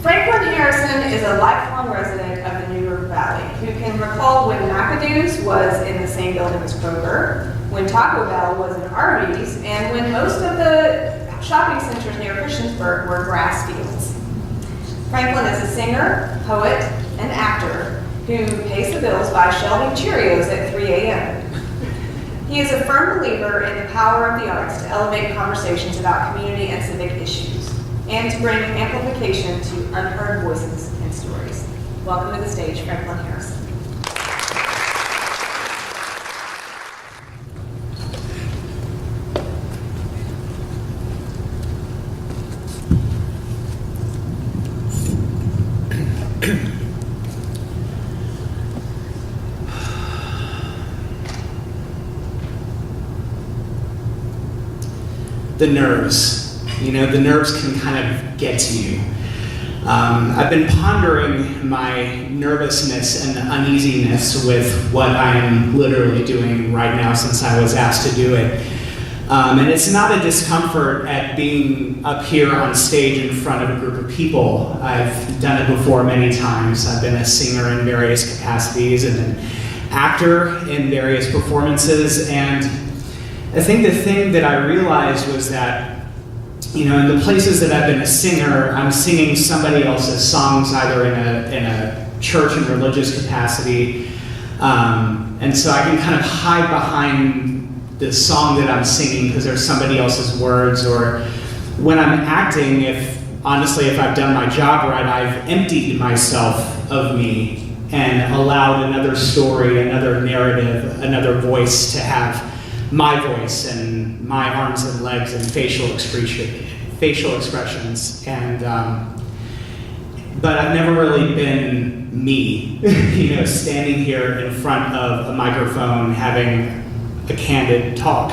Franklyn Harrison is a lifelong resident of the New River Valley who can recall when McAdoo's was in the same building as Kroger, when Taco Bell was in Arby's, and when most of the shopping centers near Christiansburg were grass fields. Franklyn is a singer, poet, and actor who pays the bills by shelving Cheerios at 3 a.m. He is a firm believer in the power of the arts to elevate conversations about community and civic issues, and to bring amplification to unheard voices and stories. Welcome to the stage, Franklyn Harrison. The nerves. You know, the nerves can kind of get to you. I've been pondering my nervousness and uneasiness with what I am literally doing right now since I was asked to do it. And it's not a discomfort at being up here on stage in front of a group of people. I've done it before many times. I've been a singer in various capacities and an actor in various performances, and I think the thing that I realized was that, you know, in the places that I've been a singer, I'm singing somebody else's songs either in a church and religious capacity, and so I can kind of hide behind the song that I'm singing because there's somebody else's words. Or when I'm acting, honestly, if I've done my job right, I've emptied myself of me and allowed another story, another narrative, another voice to have my voice and my arms and legs and facial expressions, and but I've never really been me, you know, standing here in front of a microphone having a candid talk.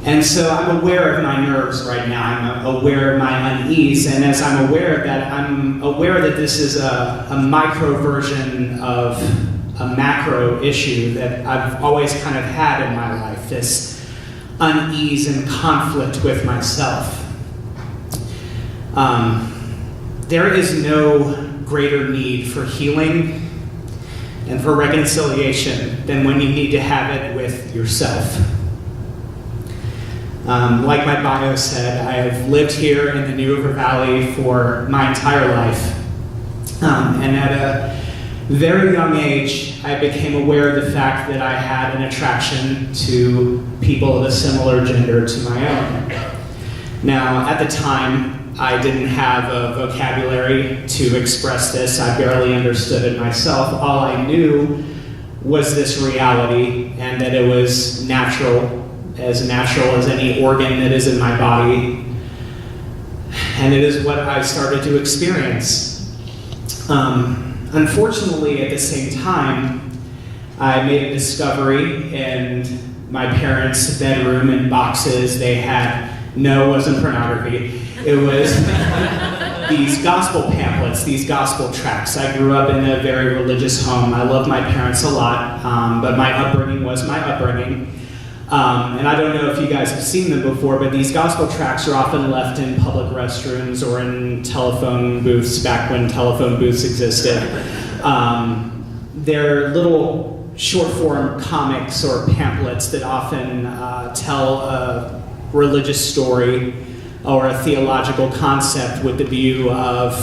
And so I'm aware of my nerves right now. I'm aware of my unease, and as I'm aware of that, I'm aware that this is a micro version of a macro issue that I've always kind of had in my life, this unease and conflict with myself. There is no greater need for healing and for reconciliation than when you need to have it with yourself. Like my bio said, I have lived here in the New River Valley for my entire life, and at a very young age, I became aware of the fact that I had an attraction to people of a similar gender to my own. Now, at the time, I didn't have a vocabulary to express this. I barely understood it myself. All I knew was this reality, and that it was natural as any organ that is in my body. And it is what I started to experience. Unfortunately, at the same time, I made a discovery in my parents' bedroom in boxes. They had, no, it wasn't pornography. It was these gospel pamphlets, these gospel tracts. I grew up in a very religious home. I loved my parents a lot, but my upbringing was my upbringing. And I don't know if you guys have seen them before, but these gospel tracts are often left in public restrooms or in telephone booths back when telephone booths existed. They're little short-form comics or pamphlets that often tell a religious story or a theological concept with the view of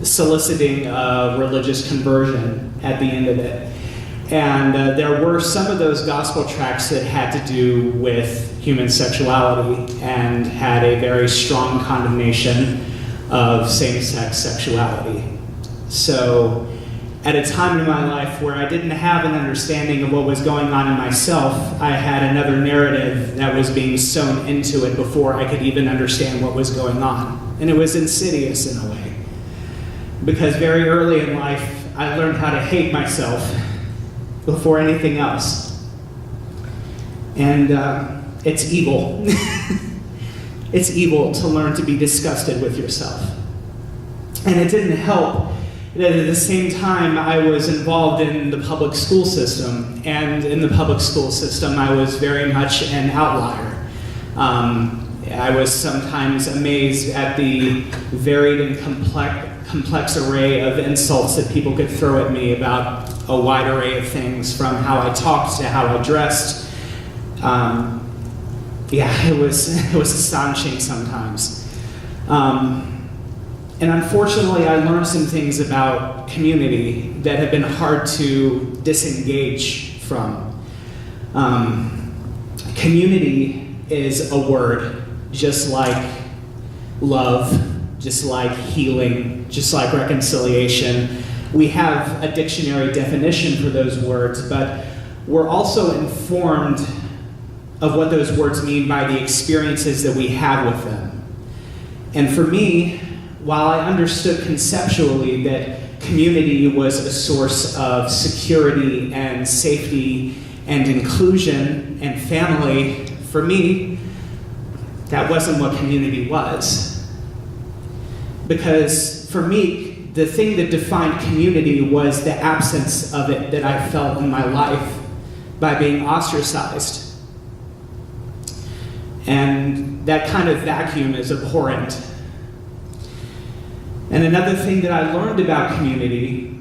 soliciting a religious conversion at the end of it. And there were some of those gospel tracts that had to do with human sexuality and had a very strong condemnation of same-sex sexuality. So at a time in my life where I didn't have an understanding of what was going on in myself, I had another narrative that was being sewn into it before I could even understand what was going on. And it was insidious in a way. Because very early in life, I learned how to hate myself before anything else. And it's evil. It's evil to learn to be disgusted with yourself. And it didn't help that at the same time I was involved in the public school system. And in the public school system, I was very much an outlier. I was sometimes amazed at the varied and complex array of insults that people could throw at me about a wide array of things, from how I talked to how I dressed. It was astonishing sometimes. And unfortunately, I learned some things about community that have been hard to disengage from. Community is a word, just like love, just like healing, just like reconciliation. We have a dictionary definition for those words, but we're also informed of what those words mean by the experiences that we have with them. And for me, while I understood conceptually that community was a source of security and safety and inclusion and family, for me, that wasn't what community was. Because for me, the thing that defined community was the absence of it that I felt in my life by being ostracized. And that kind of vacuum is abhorrent. And another thing that I learned about community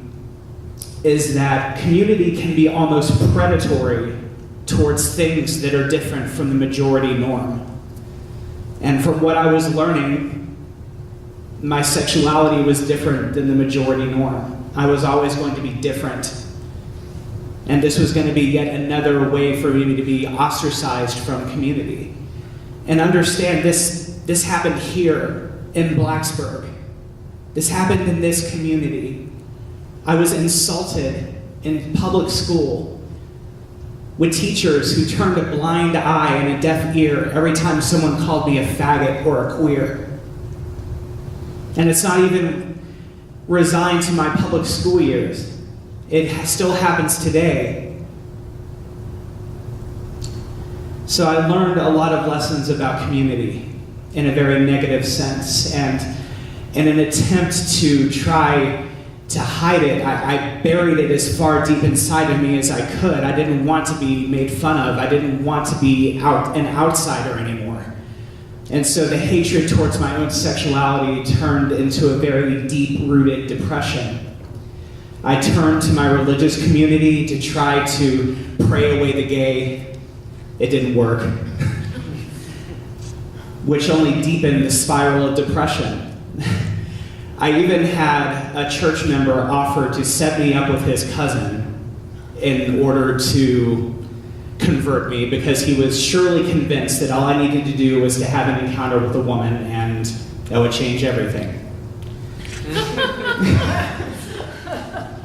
is that community can be almost predatory towards things that are different from the majority norm. And from what I was learning, my sexuality was different than the majority norm. I was always going to be different. And this was going to be yet another way for me to be ostracized from community. And understand this happened here in Blacksburg. This happened in this community. I was insulted in public school with teachers who turned a blind eye and a deaf ear every time someone called me a faggot or a queer. And it's not even resigned to my public school years. It still happens today. So I learned a lot of lessons about community in a very negative sense, and in an attempt to try to hide it, I buried it as far deep inside of me as I could. I didn't want to be made fun of. I didn't want to be an outsider anymore. And so the hatred towards my own sexuality turned into a very deep-rooted depression. I turned to my religious community to try to pray away the gay. It didn't work, which only deepened the spiral of depression. I even had a church member offer to set me up with his cousin in order to convert me, because he was surely convinced that all I needed to do was to have an encounter with a woman and that would change everything.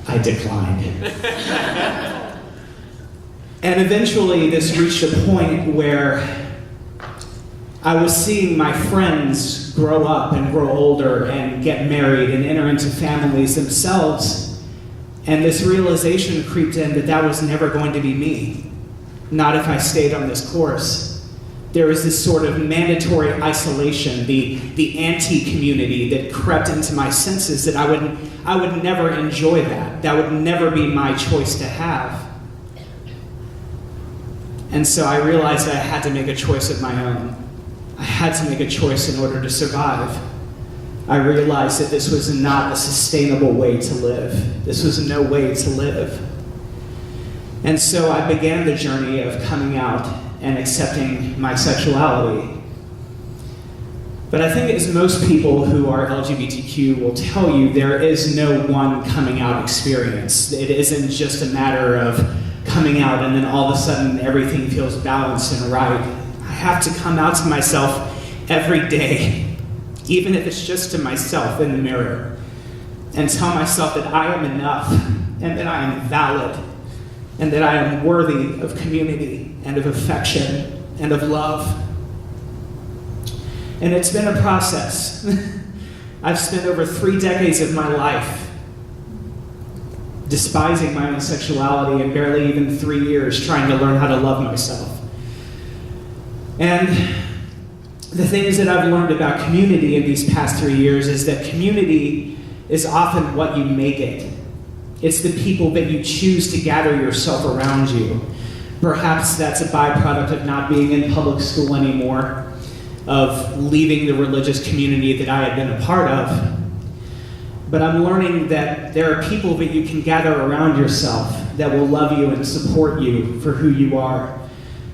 I declined. And eventually this reached a point where I was seeing my friends grow up and grow older and get married and enter into families themselves. And this realization creeped in that that was never going to be me. Not if I stayed on this course. There was this sort of mandatory isolation, the anti-community that crept into my senses, that I would never enjoy that. That would never be my choice to have. And so I realized that I had to make a choice of my own. I had to make a choice in order to survive. I realized that this was not a sustainable way to live. This was no way to live. And so I began the journey of coming out and accepting my sexuality. But I think, as most people who are LGBTQ will tell you, there is no one coming out experience. It isn't just a matter of coming out and then all of a sudden everything feels balanced and right. I have to come out to myself every day, even if it's just to myself in the mirror, and tell myself that I am enough and that I am valid and that I am worthy of community and of affection and of love. And it's been a process. I've spent over 3 decades of my life despising my own sexuality, and barely even 3 years trying to learn how to love myself. And the things that I've learned about community in these past 3 years is that community is often what you make it. It's the people that you choose to gather yourself around you. Perhaps that's a byproduct of not being in public school anymore, of leaving the religious community that I had been a part of. But I'm learning that there are people that you can gather around yourself that will love you and support you for who you are.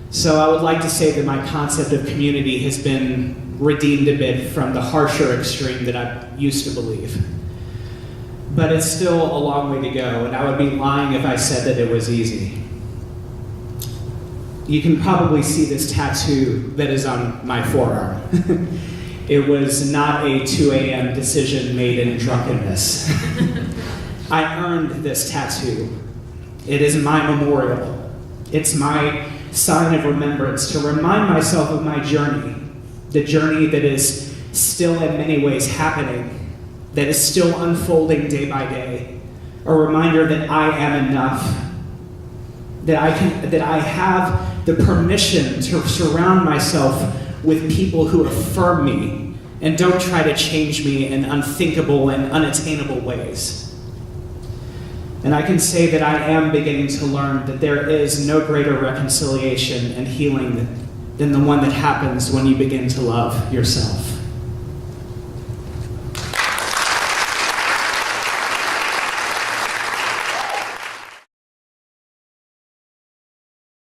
So I would like to say that my concept of community has been redeemed a bit from the harsher extreme that I used to believe. But it's still a long way to go, and I would be lying if I said that it was easy. You can probably see this tattoo that is on my forearm. It was not a 2 a.m. decision made in drunkenness. I earned this tattoo. It is my memorial. It's my sign of remembrance to remind myself of my journey, the journey that is still in many ways happening, that is still unfolding day by day, a reminder that I am enough, that I have the permission to surround myself with people who affirm me and don't try to change me in unthinkable and unattainable ways. And I can say that I am beginning to learn that there is no greater reconciliation and healing than the one that happens when you begin to love yourself.